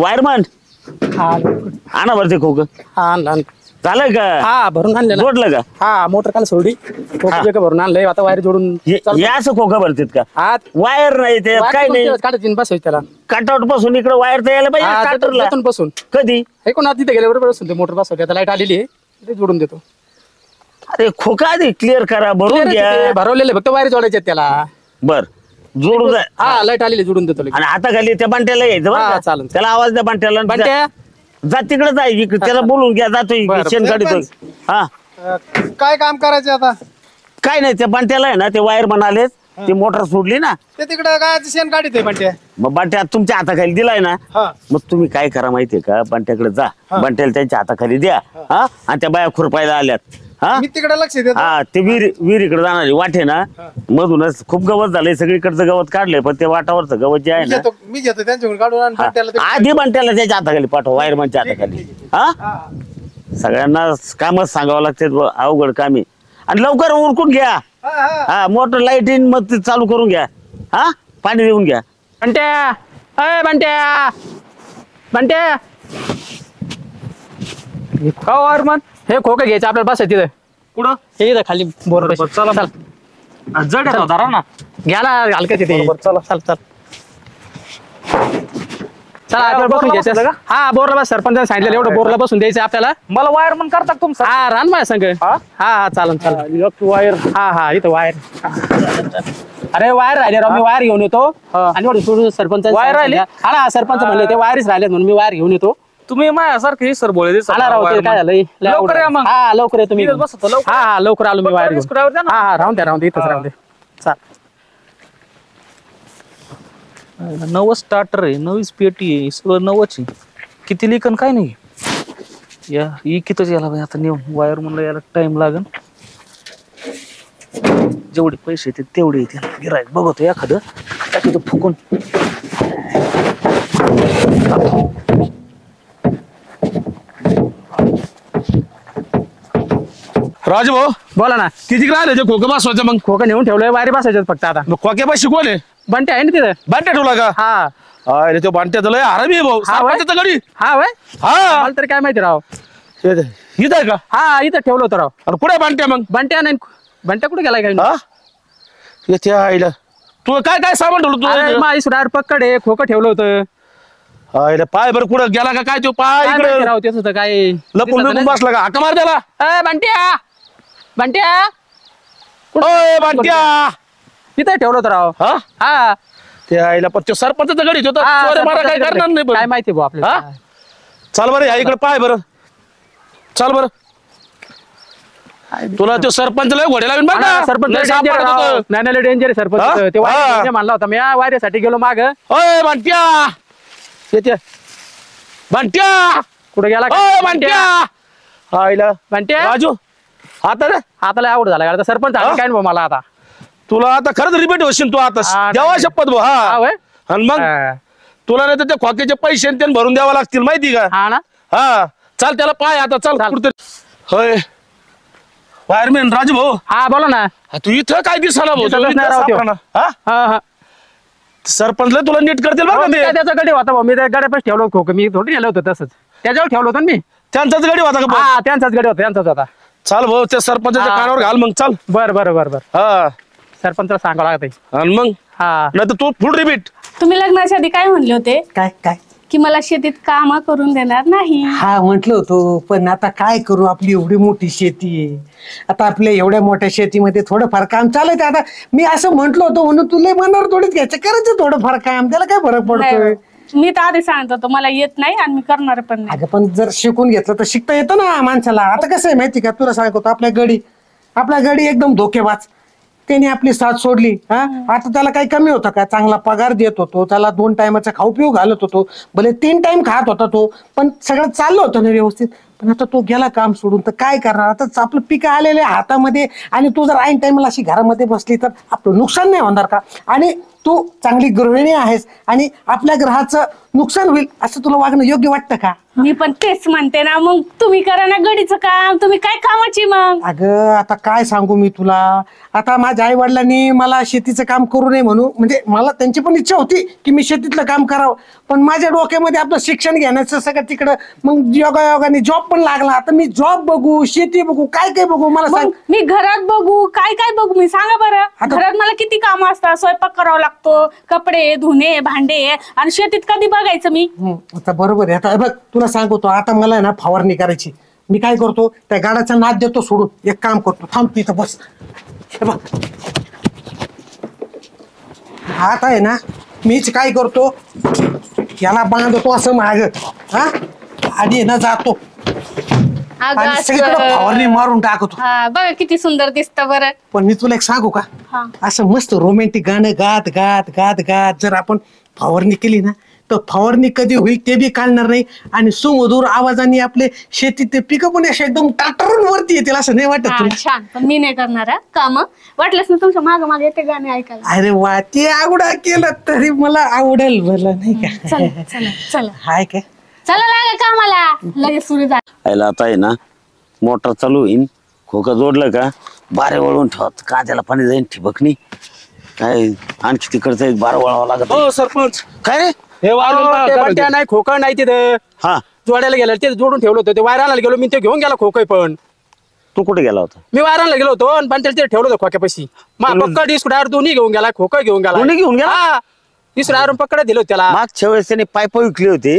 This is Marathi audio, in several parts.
वायरमन आणा बरं ते खोक झालंय का? हा भरून आणलं ना. जोडलं का? हा मोटर काल सोडली खोकं भरून आणलंय आता वायर जोडून या असं खोकं भरतात का? हा वायर नाही ते काय नाही काढायची बसायची त्याला कटआउट पासून इकडे वायर तर यायला पाहिजे काटरला. त्यातून बसून कधी ऐकून आता तिथे गेल्याबरोबर बसून ते मोटर बसवते आता लाईट आलेली आहे ते जोडून देतो. अरे खोका आधी क्लिअर करा भरून घ्या. भरवलेले फक्त वायर जोडायचे आहेत त्याला. बर जोडू द्या. हा लाईट आलेली जोडून देतो लगेच. आणि आता खाली त्या बांट्याला यायचं बरं हा, का? चालेल. त्याला आवाज द्या बांट्याला. बंट्या जा तिकडे जाय इकडे त्याला बोलून घ्या जातोय बरं. शेण काढतोय. हा काय काम करायचं आता? काय नाही त्या बांट्याला आहे ना ते वायर म्हणाले ती मोटर सोडली ना ते तिकडं काय शेण काढित आहे म्हणते. मग बांट्या तुमच्या हाताखाली दिलाय ना हा मग तुम्ही काय करा माहितीये का बांट्याकडे जा बांट्याला त्यांच्या हाताखाली द्या हा आणि त्या बाया खुरपायला आल्यात हा मी तिकडे लक्ष देतो. हा ते विहिरीकडे जाणारी वाटे ना मधूनच खूप गवत झालंय सगळीकडचं गवत काढलंय पण ते वाटावरचं गवत जे आहे ना मी घेतो त्यांच्याकडून काढून आणि हा, त्याला ते- आधी बांट्याला त्याच्या हाताखाली पाठव वायरमनच्या हाताखाली हा सगळ्यांना कामच सांगावं लागते अवघड कामी आणि लवकर उरकून घ्या. हा, हा. हा मोटर लाईट इन मग ते चालू करून घ्या. हा पाणी देऊन घ्या. बंट्या अय बंट्या बंट्या का वायर मन हे खोकं घ्यायचं आपल्याला बसायचं तिथे कुठं हे इथं खाली बोर चला जड आहे धरा ना. घ्याला हलकं तिथे चला. चल चल चला आपल्याला बसून बोरला घ्यायचं बसलं का? हा बोरला बस सरपंचाने सांगितलं एवढं बोरला बसून द्यायचं आपल्याला. मला वायर मन करता तुमचा हा रान माझ्या संग हा हा चालन चालन वायर हा हा इथं वायर अरे वायर राहिले राव मी वायर घेऊन येतो आणि एवढं सोडून सरपंच वायर राहिले? हा ना सरपंच म्हणले ते वायरच राहिले म्हणून मी वायर घेऊन येतो. तुम्ही माझ्यासारखे सर बोले आला राव ते काय झालंय लवकर या मग. हा लवकर येतो मी इथंच बसतो, लवकर. हा हा लवकर आलो मी वायर घेऊन. स्क्रूड्रायव्हर द्या ना. हा हा राहून द्या इथंच राहून दे चाल. नवं स्टार्टर आहे नवीच पेटी आहे सगळं नवंच आहे किती लिकन काय नाही या इकितच याला बाई आता नेऊन वायर म्हणलं याला टाइम लागन जेवढे पैसे येते तेवढे येते गिरायक बघतो एखादं टाकी फुकून राजभाऊ बोला ना किती राहिले ते खोकं बसवायचं मग खोकं नेऊन ठेवलंय वायरी बसायचं फक्त आता. खोक्या पाशी कोण आहे? बंटे आहे ना तिथं बांट्या ठेवला का? हा अरे तो बांट्या लय आरामी आहे भाऊ हा, वय? सरपंचाचा गडी हा वय हा मला तरी काय माहिती राव. इथं आहे का? हा इथं ठेवलं होतं राव. आणि कुठे बांट्या मग? बंट्या नाही बंट्या कुठे गेलाय काय हा येते आईला तू काय काय सामान ठेवलं माझी सुधार पक्कड आहे खोकं ठेवलं होतं. तू आईला पाय बरं कुठं गेला का काय तो पाय काय इकडे माहिती राव तेच होतं काय लपून बिपून बसला का हाका मार त्याला बंट्या बंट्या ओय बांट्या तिथं ठेवलं होतं राव. हा हा ते आईला पण तो सरपंचाचा गडी होता हा, चोऱ्या मारा काय सरपंचाकडे. करणार नाही काय पण. माहिती भाऊ हा? आपल्याला. चाल बरं ह्या इकडे पाय बरं चाल बरं तुला तो सरपंच लय घोडे लावून बघ हा, ना. सरपंच लय साप डेंजर पाडत होतं. नाही डेंजर आहे सरपंच हा? ते हा. वायर म्हणला होता मी या वायऱ्यासाठी गेलो माग ओय बांट्या येते बांट्या कुठे गेला ओय बांट्या आईला बंट्या राजू आता रे आता लय आवड झाला आता सरपंच हा? आले काय नाही भाऊ मला आता. तुला आता खरंच रिपीट होशील तू आता हा, देवा नाही. शपथ भाऊ हा हा वय? आणि मग हा. तुला नाही तर त्या खोक्याचे पैसे आणि ते भरून द्यावा लागतील माहिती का हा ना हा चाल त्याला पाय आता चाल चाल. कुठतरी होय वायरमॅन राजू भाऊ हा बोला ना हा, तू इथं काय दिसला भाऊ दिसतच तू नाही इथं राव त्यो. सापडा ना. हा हा हा सरपंचला तुला नीट करतील बरं हो, का मी ते काय त्याचा गडी होता भाऊ मी त्या गड्यापास ठेवलं खोकं मी थोडी नेलं होतं तसंच त्याच्यावर ठेवलं होतं ना मी. त्यांचाच गाडी होता का भाऊ? हा त्यांचाच गडी होता त्यांचाच होता. चाल भाऊ त्या सरपंचाच्या हा. कानावर घाल मग चाल बर बर बर बर हा सरपंचाला सांगावं लागत आहे. आणि मग हा नाही तर तू फुल रिपीट तुम्ही लग्नाच्या आधी काय म्हणले होते काय काय की मला शेतीत काम करून देणार नाही. हा म्हटलं होतो पण आता काय करू आपली एवढी मोठी शेती आहे आता आपल्या एवढ्या मोठ्या शेतीमध्ये थोडंफार काम चालत आता मी असं म्हटलं होतं म्हणून तुला मनावर थोडंच घ्यायचं करायचं थोडंफार काम त्याला काय फरक पडतोय नाही, मी तर आधी सांगत होतो मला येत नाही आणि मी करणार पण नाही. अगं पण जर शिकून घेतलं तर शिकता येतं ना माणसाला आता कसं आहे माहिती का तुला सांगतो आपल्या गडी एकदम धोकेबाज त्याने आपली साथ सोडली हा आता त्याला काही कमी होतं का चांगला पगार देत होतो त्याला 2 टायमाचा खाऊ पिऊ घालत होतो भले 3 टाइम खात होता तो पण सगळं चाललं होतं ना व्यवस्थित पण आता तो गेला काम सोडून तर काय करणार आता आपलं पीक आलेले हातामध्ये आणि तू जर ऐन टाइमला अशी घरामध्ये बसली तर आपलं नुकसान नाही होणार का आणि तू चांगली गृहिणी आहेस आणि आपल्या ग्रहाचं नुकसान होईल असं तुला वागणं योग्य वाटतं का मी पण तेच म्हणते ना, मग तुम्ही करा ना गडीचं काम. तुम्ही काय कामाची मग? अगं आता काय सांगू मी तुला. आता माझ्या आई वडिलांनी मला शेतीचं काम करू नये म्हणून, म्हणजे मला त्यांची पण इच्छा होती की मी शेतीतलं काम करावं, पण माझ्या डोक्यामध्ये आपलं शिक्षण घेण्याचं सगळं तिकडं. मग योगायोगाने जॉब पण लागला. आता मी जॉब बघू, शेती बघू, काय काय बघू मला सांग. मग मी घरात बघू, काय काय बघू मी सांगा बरं. घरात मला किती काम असतात. स्वयंपाक करावा लागतो, कपडे धुणे, भांडे, आणि शेतीत कधी बघायचं मी? आता बरोबर आहे. आता बघ तुला सांगतो, आता मला आहे ना फवारणी करायची. मी काय करतो, त्या गाडाचा नाद देतो सोडून, एक काम करतो, थांब तिथं बस. हे बघ आता आहे ना, मीच काय करतो, याला बांधतो असं माग, हा आधी आहे ना जातो अगं आणि सगळीकडे असं. फवारणी मारून टाकतो. हा बघा किती सुंदर दिसतं बरं. पण मी तुला एक सांगू का, हा. असं मस्त रोमॅन्टिक गाणं गात गात गात गात जर आपण फवारणी केली ना, तर फवारणी कधी होईल ते बी कळणार नाही, आणि सुमधुर आवाजाने आपले शेतीत पिकं पण अशा एकदम टाटरून वरती येतील, असं नाही वाटत हा, तुला? छान. पण मी नाही करणार काम. वाटलंच ना तुमच्या माग मागे येते गाणे ऐकायला. अरे वा, ते आवडा केलं तरी मला आवडेल भलं, नाही का? चला चला चला हाय काय? चला लागा कामाला. लगेच सुरू झालं. यायला आता आहे ना मोटर चालू होईन, खोकं जोडलं का बारे वळून ठेवत, कांद्याला पाणी जाईन ठिबकणी. काय आणखी तिकडचं एक बार वळावं लागत. हो सरपंच, काय रे? हे वारून पहा, काय बंट्या नाही, खोकळ नाही तिथं. हा, जोडायला गेला ते जोडून ठेवलं होतं. ते वायराला गेलो मी, ते घेऊन गेला खोकय. पण तू कुठे गेला होता? मी वायराला गेलो होतो आणि बंट्याला ते ठेवलं होतं खोक्यापाशी. मग पक्कड स्क्रूड्रायव्हर दोन्ही घेऊन गेला, खोकं घेऊन गेला. दोन्ही घेऊन गेला? हा, स्क्रूड्रायव्हर पकड दिलं होतं त्याला. मागच्या वेळेस त्याने पाईप विकले होते,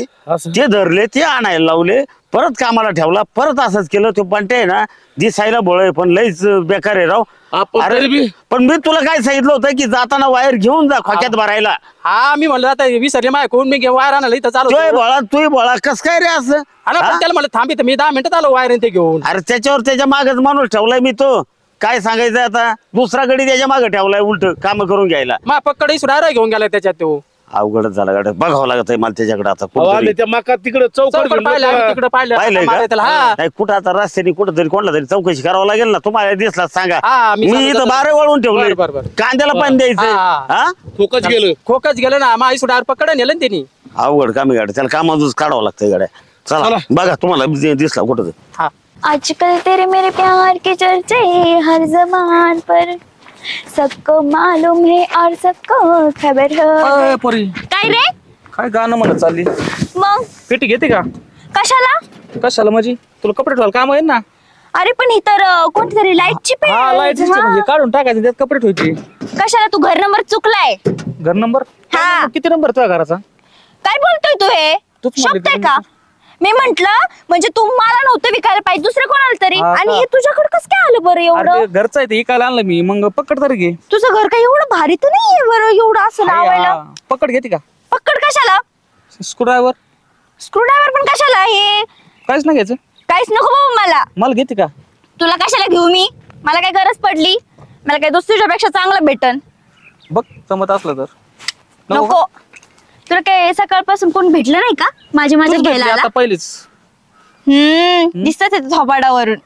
ते धरले, ते आणायला लावले, परत कामाला ठेवला, परत असंच केलं. तो पंटे आहे ना दिसायला बोळ, पण लईच बेकार आहे राव. आपण तरी बी- पण मी तुला काय सांगितलं होतं की जाताना वायर घेऊन जा खोक्यात भरायला. हा, मी म्हणलं आता विसरले माय कोण, मी वायर आणलं इथं चालू तोय बोळा तूही बोळा, कस काय रे असं? आला. पण त्याला म्हणलं थांबी, तर मी 10 मिनिटात आलो वायर ते घेऊन. अरे त्याच्यावर त्याच्या मागच माणूस ठेवलाय मी. तो काय सांगायचं आता, दुसरा गडी त्याच्या मागे ठेवलाय उलट काम करून घ्यायला. मग पक्कड स्क्रूड्रायव्हर घेऊन गेला त्याच्यात. तो अवघडच झाला गाड्या, बघावं लागत आहे मला त्याच्याकडे आता. अहो, कुठंतरी. आम्ही त्या मका तिकडे चौकट चौकट पाहिलं, आम्ही तिकडं पाहिलंय पाहिलं त्याला. का? हा नाही, कुठं आता रस्त्याने कुठं तरी कोणाला तरी चौकशी करावं लागेल ना. तुम्हाला दिसला सांगा. हा, मी मी सांगतो इथं जातो. बारे वळून ठेवलंय, बरं, बरं. कांद्याला पाणी द्यायचंय. हा. हा, फोकस गेलं. खोकच गेलं ना, मग स्क्रूड्रायव्हर पकड नेलं ना त्यांनी. अवघड कामी गाड्या, त्याला कामातूनच काढावं लागतंय गाड्या. चला बघा, तुम्हाला दिसला कुठं तरी. हा, आजकल तेरे मेरे प्यार के चर्चे हर जबान पर, सबको मालूम है और सबको खबर है. अय, पोरी काय रे? काय गाणं म्हणत चालली? मग पेटी घेते का? कशाला? कशाला म्हणजे? तुला कपडे ठेवायला काम आहे ना? अरे पण ही तर कोणती तरी लाईटची पेन. हा, लाईट म्हणजे काढून टाकायचं, त्यात कपडे ठेवायचे. कशाला? तू घर नंबर चुकलाय. घर नंबर? हा. किती नंबर तुझ्या घराचा? काय बोलतोय तू हे? तूच म्हणली शोभतंय घर का? मी म्हंटल म्हणजे तू मला नव्हतं विकायला पाहिजे, दुसरं कोणाला तरी. हा आणि का? हे तुझ्याकडे कसं काय आलं बरं अरे एवढं? ते घरचं आहे, ते इकायला आणलं मी. मग पकड तरी घे. तुझं घर काय एवढं भारी तर नाहीये बरं, एवढं असं लावायला. हा, पकड घेते का? पक्कड कशाला? स्क्रूड्रायव्हर स्क्रूड्रायव्हर पण कशाला? हे काहीच नाही घ्यायचं. काहीच नको बाबा मला. मला घेते का? तुला कशाला घेऊ मी? मला काय गरज पडली? मला काय दुसऱ्यापेक्षा चांगलं भेटन? बघ जमत असलं तर. नको. तुला काय सकाळपासून कोण भेटलं नाही का माझ्या तूच घ्यायला भेटली आला? आता पहिलीच. दिसत थोबाडावरून.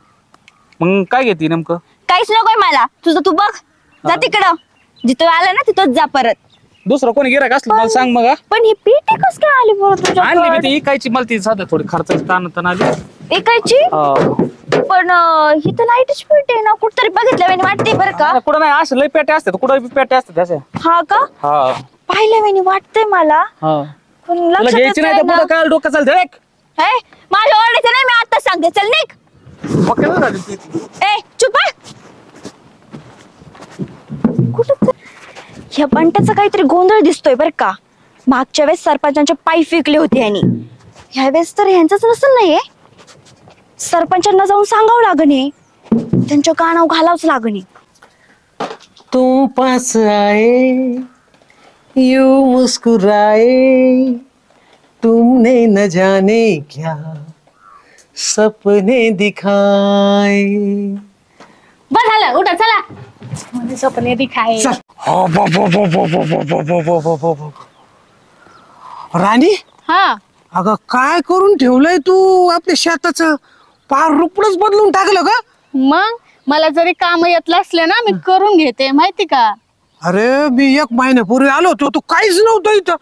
मग काय घेते नेमकं? काहीच नकोय मला. तुझं तू बघ. जा तिकडं. जिथं आलं ना तिथंच जा परत. दुसरं कोणी गिरायक असलं मला सांग मग. हा? पण ही पेटी कस काय आली बरं आणली मी तुझ्या? ती इकायची, मला ती साधं थोडी खर्चाची ताण आली. एकाची? हा. पण ही तर लाईटच पेटी आहे ना, कुठतरी बघितलं मी वाटते बरं का. कुठं नाही, असं लय पेटे असतात, कुठं पेटे असतात असे. हा का? हा पाहिलं मी वाटतंय मला. हा. पण तुला लक्षातच घ्यायची नाही तर नाही ना. पुढं काय डोकं चालतं एक. हे, माझ्या ओरडायचं नाही, मी आता सांगते. चल निघ. मग काय झालं ते? ए चुप आहे. कुठं ह्या बंट्याचा काहीतरी गोंधळ दिसतोय बरं का. मागच्या वेळेस सरपंचांच्या पाय फेकले होते यांनी. ह्या वेळेस तर ह्यांचंच नसेल ना हे. सरपंचांना जाऊन सांगावं लागणे, त्यांच्या कानावर घालावच लागणे. तुम पास आए यू मुस्कुराए, तुमने न जाने क्या सपने दिखाए. बस झालं, उठा चला. म्हणजे स्वप्न दिखाय. चल. हो, बो, बो, बो, बो, बो, बो, बो, बो, बो, बो, बो, बो. राणी, हा, अगं काय करून ठेवलंय तू आपल्या शेताचं? पार रुपडच बदलून टाकलं का? मग मला जरी काम येत असले ना, मी करून घेते माहिती का. अरे मी 1 महिन्यापूर्वी आलो होतो, तू काहीच नव्हतं इथं,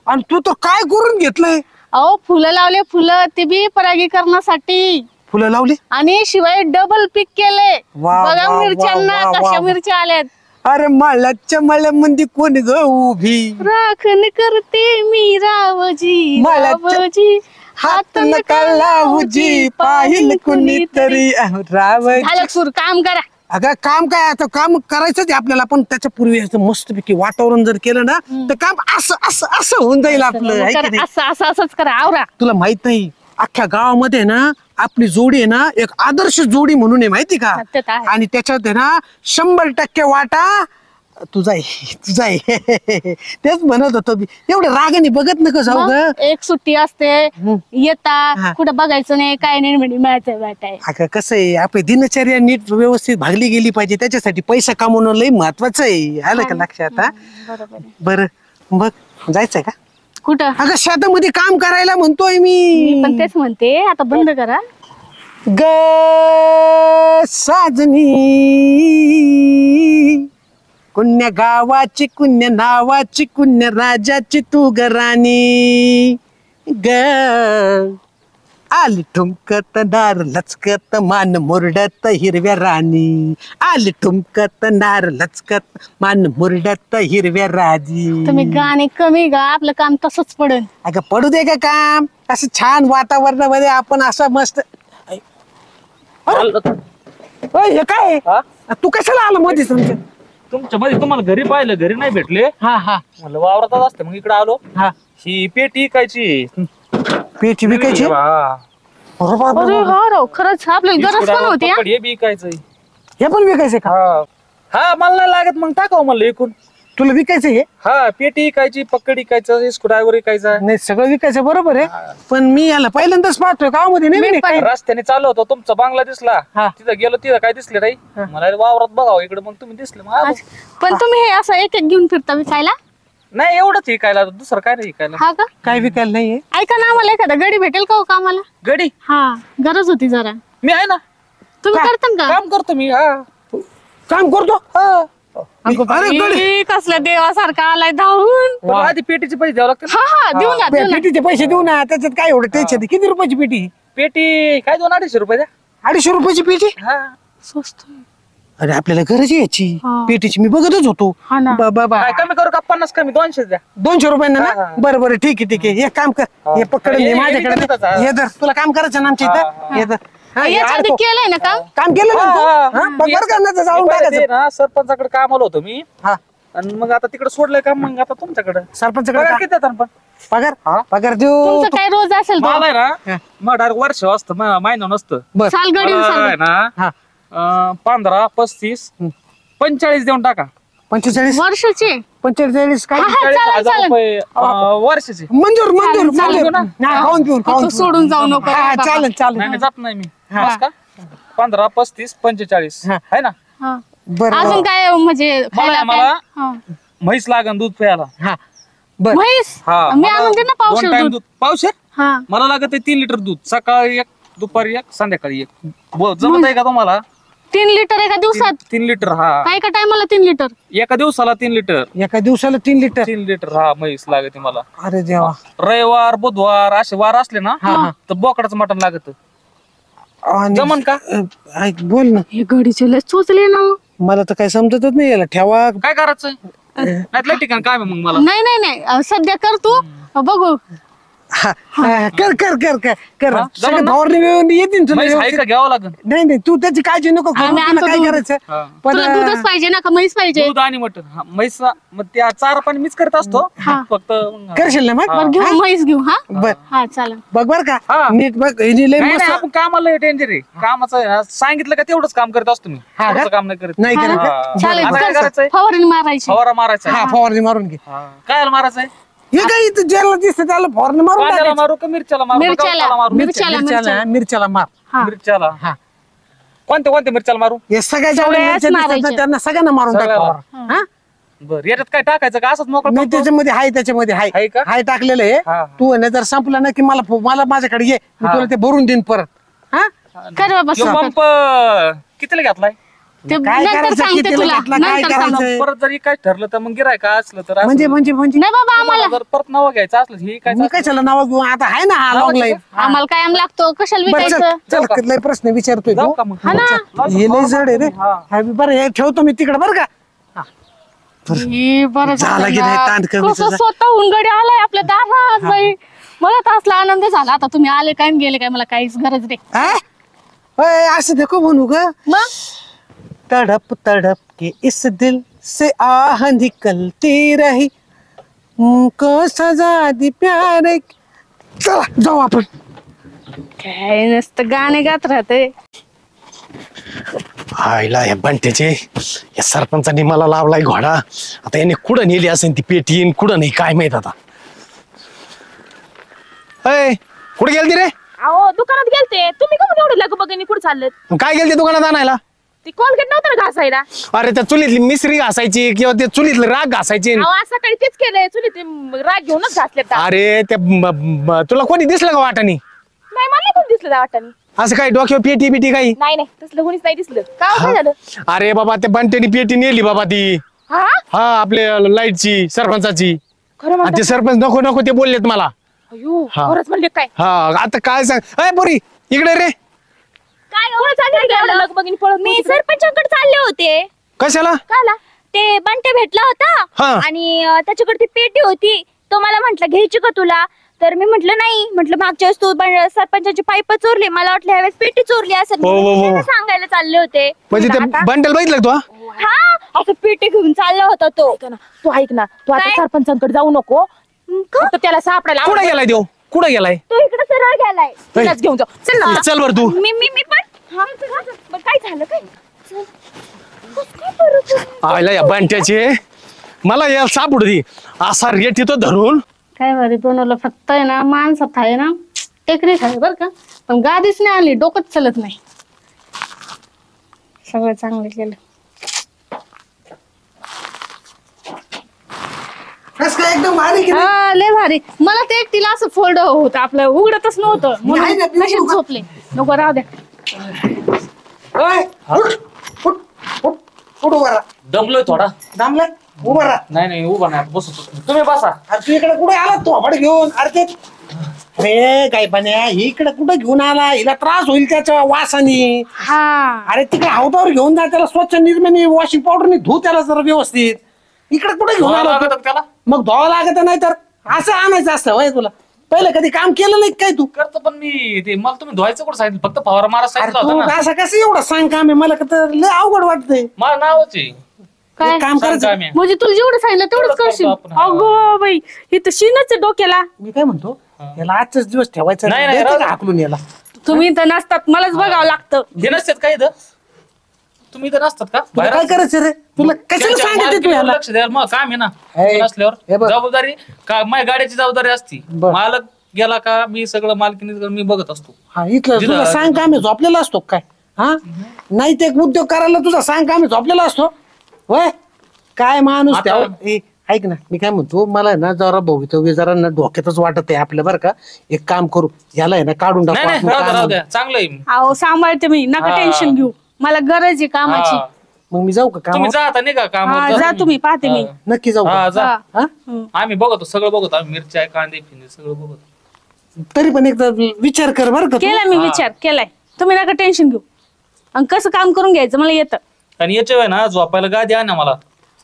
आणि तू तर काय करून घेतलंय? अहो फुलं लावले, फुलं ते बी परागीकरणासाठी. फुलं लावली. आणि शिवाय डबल पीक केले. वा, बघा वा, मिरच्यांना वा, वा, कशा वा. मिरच्या आल्यात. अरे माळाच्या मळ्यामध्ये कोण ग उभी, राखण करते मी रावजी, माळाच्या- रावजी हात नका लावूजी, पाहिल कुणीतरी रावजी. झालं सुर, काम करा. अगं काम काय, आता काम करायचंच आहे आपल्याला, पण त्याच्या पूर्वी असं मस्तपैकी वातावरण जर केलं ना तर काम असं असं असं होऊन जाईल आपलं, है की नाही? असं असं असंच करा, आवरा. तुला माहित नाही अख्ख्या गावामध्ये ना आपली जोडी आहे ना एक आदर्श जोडी म्हणून आहे, माहिती का? ते तर आहे. आणि त्याच्यात आहे ना 100% वाटा तुझा आहे, तुझा आहे. तेच म्हणत होतो मी, एवढं रागाने बघत नको जाऊ ग. मग एक सुट्टी असते, हा. येता कुठं बघायचं नाही, काय नाही, म्हणजे मिळायचं वाटाय. अगं कसं आहे, आपली दिनचर्या नीट व्यवस्थित भागली गेली पाहिजे, त्याच्यासाठी पैसा कमवणं लय महत्वाचं आहे, आलं का लक्षात? हा? बरोबर आहे. बरं मग जायचंय का? कुठं? अगं शेतामध्ये काम करायला म्हणतोय मी मी. पण तेच म्हणते, आता बंद करा. ग साजनी कुण्या गावाची, कुण्या नावाची, कुण्या राजाची तू ग राणी ग. आली ठुमकत नार लचकत मान मुरडत हिरव्या राणी, आली ठुमकत नार लचकत मान मुरडत हिरव्या राजी. तुम्ही गाणे कमी गा, आपलं काम तसंच पडन. अगं पडू दे का काम, असं छान वातावरणामध्ये आपण असं मस्त. ओय, हे काय आहे? तू कशाला आला मध्ये समजा? तुमच्या मध्ये तुम्हाला घरी पाहिलं, घरी नाही भेटले, हा हा म्हणलं वावरातच असते, मग इकडे आलो. हा. ही पेटी इकायची. पेटी विकायची? हा. अरे हा राव, खरंच आपल्याला गरज पण होती. हा? हे बी इकायचं. हे पण विकायचंय का? हा हा, मला नाही लागत, मग टाकाव म्हणलं एकूण. तुला विकायचं हे? हा, पेटी इकायची, पकड इकायचं, स्क्रूड्रायव्हर इकायचा. नाही सगळं विकायचं बरोबर आहे, पण मी याला पहिल्यांदाच पाहतोय गावामध्ये नाही मी पण. रस्त्याने चालू होतो, तुमचा बांगला दिसला, हा. तिथं गेलो, तिथं काय दिसले नाही. मला वावरात बघावं इकडे, मग तुम्ही दिसले, मग आलो. पण तुम्ही हे असं एक एक घेऊन फिरता विकायला? नाही एवढंच इकायला, दुसरं काय नाही इकायला. हा का? काय विकायला नाहीये. ऐका ना, आम्हाला एखादा गडी भेटेल का हो कामाला? गडी हा, गरज होती जरा. मी आहे ना, तुम्ही करता का? काम करतो मी. हा, काम करतो. अरे गडी. कसल्या देवासारखा आलाय धावून. पण आधी पेटीचे पैसे द्यावं लागतील. हा हा, देऊ ना, देऊ ना. पेटीचे पैसे देऊ ना, त्याच्यात काय एवढं टेन्शन आहे? किती रुपयाची पेटी? पेटी काय 200-250 रुपये द्या. 250 रुपयाची पेटी? हा, स्वस्त. अरे आपल्याला गरज आहे याची हा. पेटीची, मी बघतच होतो. हा ना. बाबा काय कमी करू का? 50 कमी, 200 द्या. 200 रुपयांना हा, ना? हा. बरं बरं, ठीक आहे ठीक आहे. एक काम कर, हे पकड, हे- हे हे माझ्याकडे विकतच आहे. हे धर, तुला काम करायचं ना आमच्या इथं. हे धर. हा, हे याच्या आधी आणतो. केलंय ना काम? काम केलं ना तू? हा, बघ बरं का, ना जाऊन मी पहिले टाकायचं. ते ना सरपंचाकडे कामाला होतो मी, हा, आणि मग आता तिकडे सोडलंय काम, मग आता तुमच्याकडे. सरपंचाकडे पगार का? किती देतात पण? पगार पगार देऊ. तुमचं काय रोज असेल तो? मला आहे ना, मग डायरेक्ट वर्ष असतं, महिना नसतं. बर. साल गडी मला आहे ना हा. 15, 35, 45 देऊन टाका. 45 वर्षाचे? 45 काय? हा, 40,000 चालेल. रुपये वर्षाचे. मंजूर मंजूर चालेल, मंजूर. चालेल. हा, खाऊन पिऊन तू खाऊन सोडून जाऊ नको. हा चालेल चालेल. नाही नाही, जात नाही मी. बस का? 15, 35, 45 हा. आहे ना. हा. बरं अजून काय म्हणजे खायला मला- काय? हा. म्हैस लागन दूध प्यायला. हा बर. म्हैस? हा, मी मला आणून दे ना 2 पावशेर टाइम दूध. दूध. पावशेर हा. मला लागत आहे 3 लिटर दूध. सकाळी 1, दुपारी 1, संध्याकाळी 1. जमत आहे का तुम्हाला? 3 लिटर एका दिवसात? 3 लिटर. हा, काय का टायमाला 3 लिटर? एका दिवसाला 3 लिटर. एका दिवसाला 3 लिटर? 3 लिटर हा म्हैस लागते मला. अरे देवा. रविवार, बुधवार असे वार असले ना तर बोकडाचं मटण लागत. आणि- जमन का? ऐक, बोल ना. हे घडीचे लय चोचले ना. मला तर काही समजतच नाही याला ठेवा. काय करायचंय? नाही ठिकाण काय मग मला. नाही नाही नाही, सध्या कर तू, बघू. हा, हा, कर कर कर कर कर हा, सगळे जमन ना? फवारणी बिवारणी येतील तुला म्हैस आहे व्यवस्थित. का घ्यावं लागेल. नाही नाही, तू त्याची काळजी नको करू. आम्ही तुला आणतो काय दूध. करायचं हा. पण तुला दूधच पाहिजे ना का म्हैस पाहिजे? दूध आणि मटण. हा, म्हैस मग त्या चारा पाणी मीच करत असतो. फक्त मग- करशील ना मग? बरं घेऊ, म्हैस घेऊ. हा बर. हा, चालेल. बघ बर का, हा. नीट बघ. हिने लय नाही मस्त. नाही, आपण कामाला डेंजर आहे. कामाचं आहे ना, सांगितलं का तेवढंच काम करत असतो मी. हा का? थोडंसं काम नाही करत. नाही करत का? हा. चालेल, आता काय कर. करायचंय? फवारणी मारायची. फवारा मारायचा हा, फवारणी मारून घे. काय मारायचंय? हे काय इथं ज्याला दिसतं त्याला फवारणी मारून कांद्याला टाकायचं. मारू का मिरच्याला मारू का मिरच्याला. गवताला मारू? मिरच्याला. मिरच्याला मार. हा. मिरच्याला. हा. कोणत्या कोणत्या मिरच्याला मारू? हे सगळ्या जेवढ्या सगळ्याच मिरच्या दिसतात ना, मारायच्या. त्यांना सगळ्यांना मारून टाक सगळ्याला. फवारा. हा? बरं, याच्यात काय टाकायचं का? असंच मोकळं नाही पडतो? त्याच्यामध्ये हाय, त्याच्यामध्ये आहे हाय का? हाय टाकलेलं आहे. हा. तू आहे ना, जर संपला ना की मला माझ्याकडे ये, मी हा. तुला ते भरून देईन परत. हा कर बाबा, यो कर. पंप कितीला घेतलाय? ते काय नंतर करायचं सांगते कितीला तुला घेतला, काय नंतर सांगते. करायचं परत जर काय ठरलं तर मग गिराय का असलं तर असं. म्हणजे नाही बाबा आम्हाला तुम्हाला जर परत नाव घ्यायचं असलं हे काय मी कशाला नाव घेऊ आता आहे ना हा लॉंग लाईफ आम्हाला कायम लागतो कशाला बरं विकायचं चल लय प्रश्न विचारतोय जाऊ तू का मग? हा ना हे लय जड आहे रे हा, बरं हे ठेवतो मी तिकडे बरं का हे बरं झालं की ना. नाही ताण कमी कसं तुझा? स्वतःहून गडी आलाय आपल्या दारात बाई मला तर असला आनंद झाला आता तुम्ही आले काय आणि गेले काय मला काहीच गरज नाही हा? ओय, असं देखो म्हणू ग मग तड़प तड़प के इस दिल से आह निकलती रही मुझको सजा दी प्यारे चला जाऊ आपण काय नसतं गाणे गात राहते आईला या बंट्याचे या सरपंचांनी मला लावलाय घोडा आता याने कुठं नेली असेल ती पेटी आणि कुठं नाही काय माहित आता अय कुठे गेलती रे अहो दुकानात गेलते तुम्ही का एवढे लग बघिनी कुठे चाललेत काय गेलती दुकानात आणायला ती कोलगेट नव्हतं ना घासायला अरे त्या चुलीतली मिसरी घासायची किंवा ते चुलीतले राग घासायचे अहो आज सकाळी तेच केलंय चुली ते राग घेऊनच घासलेत अरे त्या तुला कोणी दिसलं का वाटानी नाही मला पण दिसलं त्या वाटाने असं काय डोक्यावर पेटी बिटी काही नाही नाही तसलं कोणीच नाही दिसलं का हो, काय झालं अरे बाबा त्या बंट्यानी पेटी नेली बाबा ती हा हा आपल्या लाईटची सरपंचाची खरं आणि म्हणता ते सरपंच नको नको ते बोललेत मला अयो हा. खरंच म्हणले काय हा आता काय सांग अय पोरी इकडे रे काय हो चालले लग बघिनी पळत मी सरपंचाकडे चालले होते कशाला काला ते बंटे भेटला हा. होता आणि त्याच्याकडे ती पेटी होती तो मला म्हंटल घ्यायची का तुला तर मी म्हंटल नाही म्हंटल मागच्या वेळेस तू सरपंचाची पाईप चोरली मला वाटलं ह्यावेळेस पेटी चोरली असेल हो, हो, हो. म्हणून त्याला सांगायला चालले होते म्हणजे ते बंडल बघितलं का तू हा असं पेटी घेऊन चालला होता तो तू ऐक ना तू आता काय? सरपंचांकडे जाऊ नको का? फक्त त्याला सापडायला कुठे गेलाय देव कुठे गेलाय तो इकडे सरळ गेलाय तिलाच घेऊन जाऊ चल ना चल बर तू मी पण पण काय झालं काय चल. कसं काय परत तू? आयला या बंट्याचे मला या सापडू दे असा रेट येतो धरून काय भारी बनवलं फक्त आहे ना माणसात आहे ना टेक्निक आहे बरं का पण गादीच नाही आली डोकंच चालत नाही सगळं चांगलं केलं कसं काय एकदम भारी की नाही? हा लय भारी मला ते एकटीला असं फोल्ड होत आपलं उघडतच नव्हतं आहे ना, म्हणून मी तशीच उघड- झोपले नको राहू द्या ओय, उठ, उठ, उठ, उठ उभा राहा. दमलोय थोडा दामले उभा राहा नाही नाही उभा नाही बसतो तुम्ही बसा अरे तू इकडे कुठे आला तू आपण घेऊन अरे ते अरे काय पाण्या इकडे कुठे घेऊन आला हिला त्रास होईल त्याच्या वासानी हा अरे तिकडे हावटावर घेऊन जा त्याला स्वच्छ निर्म्याने वॉशिंग पावडरने धु त्याला जरा व्यवस्थित इकडे कुठे घेऊन धुवावं आला तू? लागतं त्याला मग धुवा लागत नाही तर असं आणायचं असतं वय तुला पहिलं कधी काम केलं नाही काय तू करतो पण मी ते मला तुम्ही धुवायचं कुठं सांगितलं फक्त फवारा मारा अरे सांगितलं तू होतं ना असं कसं एवढं सांग काम आहे मला तर लय अवघड वाटतंय मला नावच आहे काय एक काम सांग करायचं काय मी. म्हणजे तुला जेवढं सांगितलं तेवढंच तेवढंच करशील करतो आपण, हा. अगो बाई हे तर शीनच आहे डोक्याला मी काय म्हणतो याला आजच दिवस ठेवायचं नाही, देते राहू का दे. हाकलून याला तुम्ही तर नसतात मलाच बघावं लागतं हे नसतात का इथं तुम्ही इथं नसतात का तुला काय करायचं रे तुला कशाला त्यांच्या सांगितलं तू मालकीवर याला लक्ष द्यायला मग काम आहे ना हे, हे नसल्यावर बघ. जबाबदारी का माझ्या गाड्याची जबाबदारी असती बर. मालक गेला का मी सगळं मालकीने मी बघत असतो हा इथलं जिथं- तुझा सांग काम आहे झोपलेला असतो काय हा नाही ते एक उद्योग करायला तुझा सांग काम आहे झोपलेला असतो होय काय माणूस आता- त्यावर ए, ऐक ना मी काय म्हणतो मला आहे ना जरा भवितव्य जरा ना डोक्यातच वाटत आहे आपल्या बरं का एक काम करू याला आहे ना काढून नाही नाही टाकू राहू द्या, राहू आपण. द्या चांगलं आहे अहो सांभाळते मी नका हा. टेन्शन घेऊ मला गरज आहे कामाची हा. मग मी जाऊ का तुम्ही काम जा आता नाही का हा काम जा तुम्ही पाहते मी नक्की जाऊ का? हा जा हा. हा? आम्ही बघतो सगळं बघतो आम्ही मिरच्या कांदे फिंदे सगळं बघतो तरी पण एकदा विचार कर बरं का तू. केलाय मी विचार केलाय तुम्ही नका टेन्शन घेऊ आणि कसं काम करून घ्यायचं मला येतं आणि याच्या ना झोपायला गादी आणा मला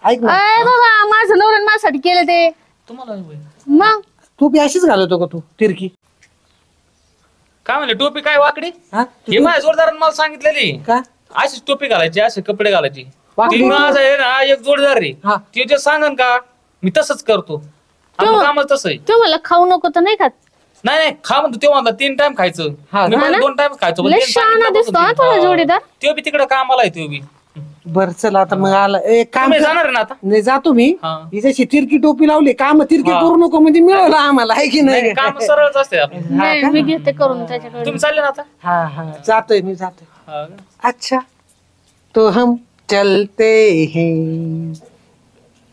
ऐक ना अय बाबा माझं नवऱ्यानं माझ्यासाठी केलं ते तुम्हाला होय. मग तू बी अशीच घालवतो का तू तिरकी काय म्हणले टोपी काय वाकडी हा हे माझ्या जोडदारानं मला सांगितलेली का अशीच टोपी घालायची असे कपडे घालायची वाकडी? ती माझा आहे ना एक जोडदार रे हा. ती जे सांगन का मी तसंच करतो आमचं कामच तसं आहे तू मला खाऊ नको तर नाही खात नाही नाही खा म्हणतो तेव्हा म्हणला 3 टाइम खायचं हा, मी हा म्हणलं ना? 2 टाइम खायचो लय शहाणा दिसतो हा तुझा जोडीदार. तो बी तिकडे कामाला आहे तो बी बर चल आता मग आला एक काम तुम्ही कर. जाणार आहे ना आता नाही जातो मी हा. हिच्याशी तिरकी टोपी लावली काम तिरकी हा. करू नको म्हणजे मिळवलं आम्हाला आहे की नाही नाही काम सरळच असते आपलं नाही मी घेते करून त्याच्याकडे तुम्ही चालले ना आता हा हा जातोय मी जातोय हा का? अच्छा तो हम चलते हैं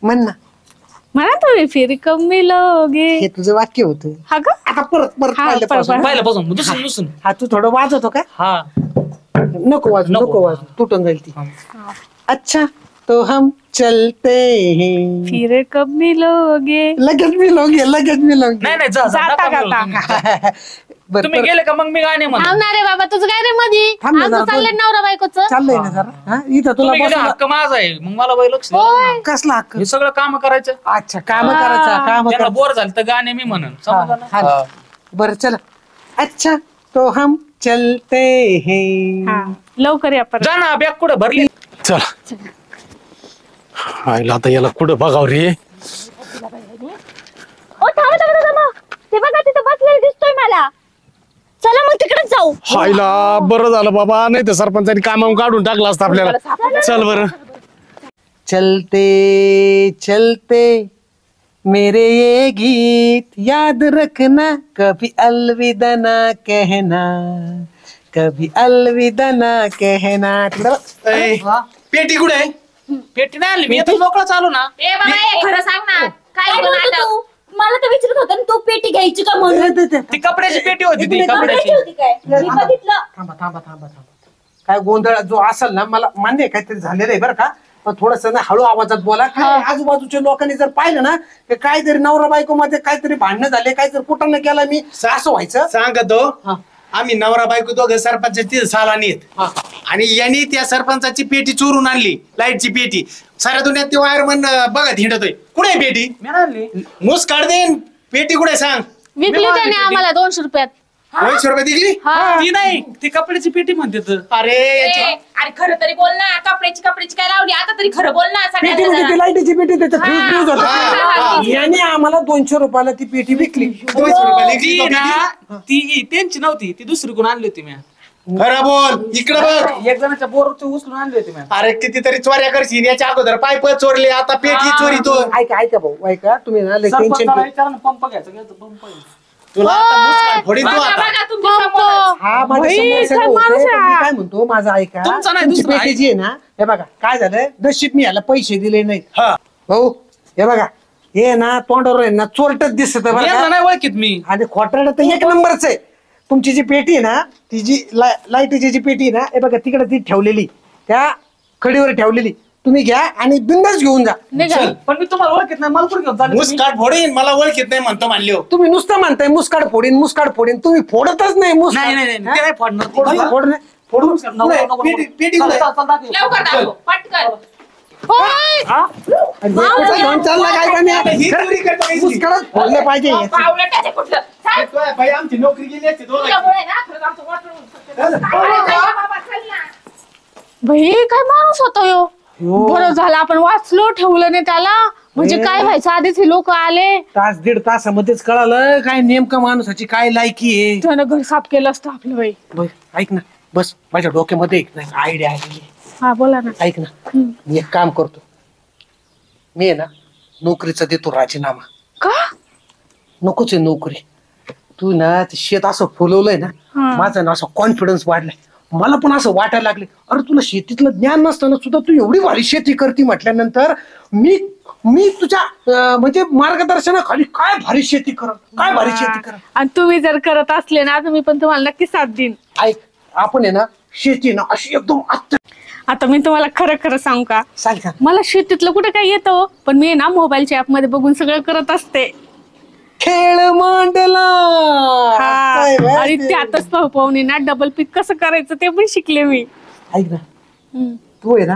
म्हण ना म्हणा तुम्ही फिर कब मिलोगे हे तुझं वाक्य होतं हा का आता परत परत हा, पहिल्यापासून. परत. पाहिल्यापासून दुसून दुसून हा तू थोडं वाजवतो का हा नको वाजू नको वाजू तुटून जाईल ती. अच्छा तो हम चलते हैं. फिर कब मिलोगे लगेच मिलोगे लगेच मिलोगे. नाही नाही जा जा, जाता नका मिळू गाता. बरं, तुम्ही बरं. गेले का मग मी गाणे म्हणा थांबणार रे बाबा तुझं काय रे मधी थांब ना आमचं जरा, चाललंय नवरा बायकोचं चाललंय ना जरा हा इथं तुला तुम्ही गेले बसवलं. हक्क माझा आहे मग मला वय लक्ष द्यावं लागणार. कसला हक्क. हे सगळं काम करायचं अच्छा काम करायचा काम त्यांना बोर झालं तर गाणे मी म्हणन समजलं ना? हा. बरं चला. अच्छा तो हम चलते हैं. हा लवकर या परत. जा ना बॅग कुठे भरली चला आईला आता याला कुठं बघाव रे. ओ थांबा थांबा थांबा, ते बघा तिथं बसलेला दिसतोय मला. चला मग तिकडे जाऊ. आईला बरं झालं बाबा, नाही तर सरपंचानी कामावून काढून टाकलं असतं आपल्याला. चल बरं. चलते चलते मेरे ये गीत याद रखना, कभी अलविदा ना कहना, कभी अलविदा ना कहना. पेटी कुठे आहे? पेटी नाही आली मी आता मोकळा चालू ना. ए बाबा ए, खरं सांग ना काय काय बोलतो बोलतो नाटक? तू? मला तर विचारत होता ना, तू पेटी घ्यायची का म्हणून. ती कपड्याची पेटी होती ती कपड्याची कपड्याची होती काय? मी बघितलं. थांबा थांबा थांबा थांबा. काय गोंधळ जो असेल ना मला मान्य आहे काहीतरी झालेलं आहे बरं का, पण थोडस ना हळू आवाजात बोला. काय आजूबाजूच्या लोकांनी जर पाहिलं ना की काहीतरी नवरा बायको मध्ये काहीतरी भांडणं झाले, काहीतरी कुठं न केला मी असं व्हायचं. सांगतो आम्ही नवरा बायको दोघं सरपंचाची सालानी आहेत आणि यांनी त्या सरपंचाची पेटी चोरून आणली, लाईटची पेटी. साऱ्या दुनियात ते वायरमन बघत हिंडतोय. कुठे आहे पेटी? मी नाही आणली. मूस काढ देन. पेटी कुठे सांग? विकली त्याने आम्हाला 200 रुपयात 200 रुपये दिली. ती नाही ती कपड्याची पेटी म्हणते तर. अरे ए, अरे खरं तरी बोल ना, कपड्याची काय लावली आता तरी खरं बोल ना पेटी सगळ्यांना म्हणजे जरा. ती लाईटीची पेटी त्याचं फ्यूज फ्यूज हा. होतं. याने आम्हाला 200 रुपयाला ती पेटी विकली. 200 रुपये ती लिखली ना ती त्यांची नव्हती, ती दुसरी कोण आणली होती मी. खरं बोल. इकडे बघ. एक जणाच्या बोरची उचलून आणली होती मी. अरे कितीतरी चोऱ्या करशील. याच्या अगोदर पाईप चोरले, आता पेटी चोरी तो. ऐका ऐका भाऊ ऐका तुम्ही ना लय टेन्शन सरपंचाला विचारा ना, पंप घ्यायचा घ्यायचा पंप आहे. तुला आता मूस काढ फोडीन तू बघा आता. बघा तुमच्या समोरच. हा माझ्या बाई, समोर सगळं काय माणूस होतंय, पण आहे? मी काय म्हणतो माझं ऐका. तुमचं नाही, तुमची दुसरं पेटी जी आहे ना, हे बघा काय झालं नशीब मी याला पैसे दिले नाही. हा. भाऊ हे बघा हे ना तोंडावर आहे ना चोरटच दिसत बरं यांना का. नाही ओळखीत मी. आणि खोटारडं तर एक नंबरच आहे. तुमची जी पेटी आहे ना, ती जी लाईटीची जी पेटी आहे ना, हे बघा तिकडे ती ठेवलेली, त्या खडीवर ठेवलेली. तुम्ही घ्या आणि बिंदास घेऊन जा. चल, पण मी तुम्हाला ओळखीत नाही, मला कुठे घेऊन चालले मूस तुम्ही? काढ फोडीन, मला ओळखीत नाही म्हणतो मानले. तुम्ही नुसतं म्हणताय मुस्काड फोडीन मुस्काड फोडीन, तुम्ही फोडतच नाही मुस्काड. नाही नाही नाही, ते नाही फोडणार. फोड नाही. फोडून नको, नको, नको. पेटी चल, कुठे? चल, चल, दाखव. लवकर दाखव पटकन. आणि हे कुठं घेऊन चालला काय का नाही? ही चोरी करतो काय? मुस्काडच फोडलं पाहिजे. पावलं त्याचे कुठलं चल. बाई आमची नोकरी गेली असती दोघांची. तुझ्यामुळे ना खरंच आमचं वाटलं. अरे बाबा चल ना. भाई काय माणूस होतो यो. बरं झालं आपण वाचलो, ठेवलं नाही त्याला. म्हणजे काय व्हायचं आधीच हे लोक आले, तास दीड तासामध्येच कळालं काय नेमकं माणसाची काय लायकी आहे. त्यानं घर साफ केलं असतं आपलं. बाई बघ, ऐक ना बस माझ्या डोक्यामध्ये एक आयडिया आलेली. हा बोला ना. ऐक ना मी एक काम करतो. मी आहे ना नोकरीचा देतो राजीनामा. का? नकोच आहे नोकरी. तू ना ते शेत असं फुलवलंय ना, माझा ना असा कॉन्फिडन्स वाढलाय. मला पण असं वाटायला लागले, अरे तुला शेतीतलं ज्ञान नसताना सुद्धा तू एवढी भारी शेती करते म्हटल्यानंतर मी तुझ्या म्हणजे मार्गदर्शनाखाली काय भारी शेती कर, काय भारी शेती कर. आणि तुम्ही जर करत असले ना तर मी पण तुम्हाला नक्की साथ देईन. ऐक आपण आहे ना शेती ना अशी एकदम आता मी तुम्हाला खरं खरं सांगू का, सांग. मला शेतीतलं कुठं काय येतं, पण मी ना मोबाईलच्या ऍप मध्ये बघून सगळं करत असते. खेळ मांडला. हा. आणि त्यातच पाहुणे ना डबल पीक कसं करायचं ते पण शिकले मी. ऐक ना तू आहे ना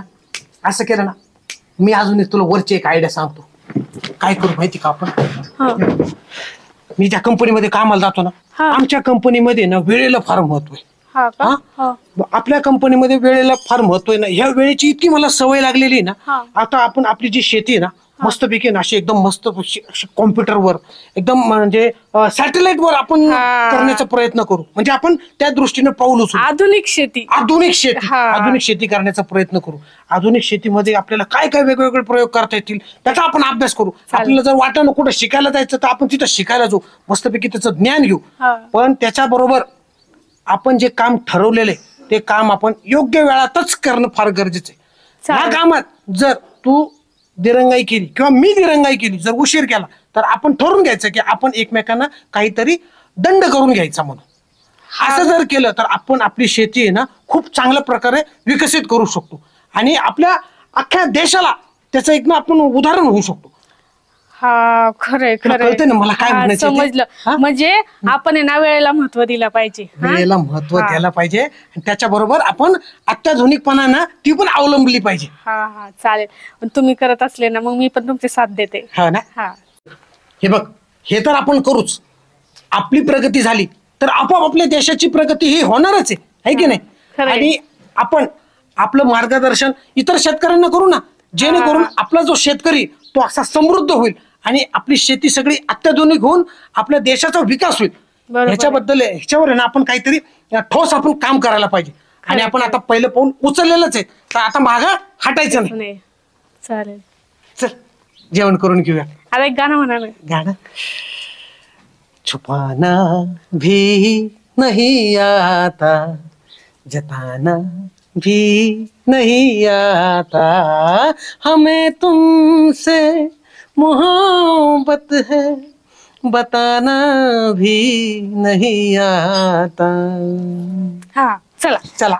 असं केलं ना, मी अजून एक तुला वरची एक आयडिया सांगतो. काय करू माहिती का आपण, मी ज्या कंपनीमध्ये कामाला जातो ना, आमच्या कंपनीमध्ये ना वेळेला फार महत्व आहे. हा का? आपल्या कंपनीमध्ये वेळेला फार महत्व आहे ना. ह्या वेळेची इतकी मला सवय लागलेली आहे ना, आता आपण आपली जी शेती आहे ना मस्तपैकी ना अशी एकदम मस्त कॉम्प्युटरवर एकदम म्हणजे सॅटेलाइटवर आपण करण्याचा प्रयत्न करू. म्हणजे आपण त्या दृष्टीने पाऊल उचलू. आधुनिक शेती. आधुनिक शेती करण्याचा प्रयत्न करू. आधुनिक शेतीमध्ये आपल्याला काय काय वेगवेगळे प्रयोग करता येतील त्याचा आपण अभ्यास करू. आपल्याला जर वाटलं ना कुठं शिकायला जायचं तर आपण तिथं शिकायला जाऊ, मस्तपैकी त्याचं ज्ञान घेऊ. पण त्याच्याबरोबर आपण जे काम ठरवलेले ते काम आपण योग्य वेळातच करणं फार गरजेचं आहे. या कामात जर तू दिरंगाई केली किंवा मी दिरंगाई केली, जर उशीर केला तर आपण ठरवून घ्यायचं की आपण एकमेकांना काहीतरी दंड करून घ्यायचा म्हणून. असं जर केलं तर आपण आपली शेती आहे ना खूप चांगल्या प्रकारे विकसित करू शकतो आणि आपल्या अख्ख्या देशाला त्याचं एक ना आपण उदाहरण होऊ शकतो. हा खरंय तुला खरंय कळतंय ना मला काय हा, म्हणायचं ते? समजलं. हा? म्हणजे आपण आहे ना वेळेला महत्व दिला पाहिजे. हा? वेळेला महत्व हा. द्यायला पाहिजे आणि त्याच्याबरोबर आपण अत्याधुनिकपणानं ती पण अवलंबली पाहिजे. हा हा चालेल. पण तुम्ही करत असले ना मग मी पण तुमची साथ देते. हा ना. हा हे बघ हे तर आपण करूच. आपली प्रगती झाली तर आपोआप आपल्या देशाची प्रगती ही होणारच आहे की नाही. खरंय. आणि आपण आपलं मार्गदर्शन इतर शेतकऱ्यांना करू ना जेणेकरून आपला जो शेतकरी तो असा समृद्ध होईल आणि आपली शेती सगळी अत्याधुनिक होऊन आपल्या देशाचा विकास होईल. बरोबर. ह्याच्यावर आहे ना आपण काहीतरी ठोस आपण काम करायला पाहिजे आणि आपण आता पहिलं पाऊल उचललेलंच आहे तर आता मागं हटायचं नाही. नाही चालेल. चल जेवण करून घेऊया. आता एक गाणं म्हणा ना. गाना छुपाना भी नहीं आता जताना भी नहीं आता हमें तुमसे मोहब्बत है बताना भी नहीं आता. हा चला चला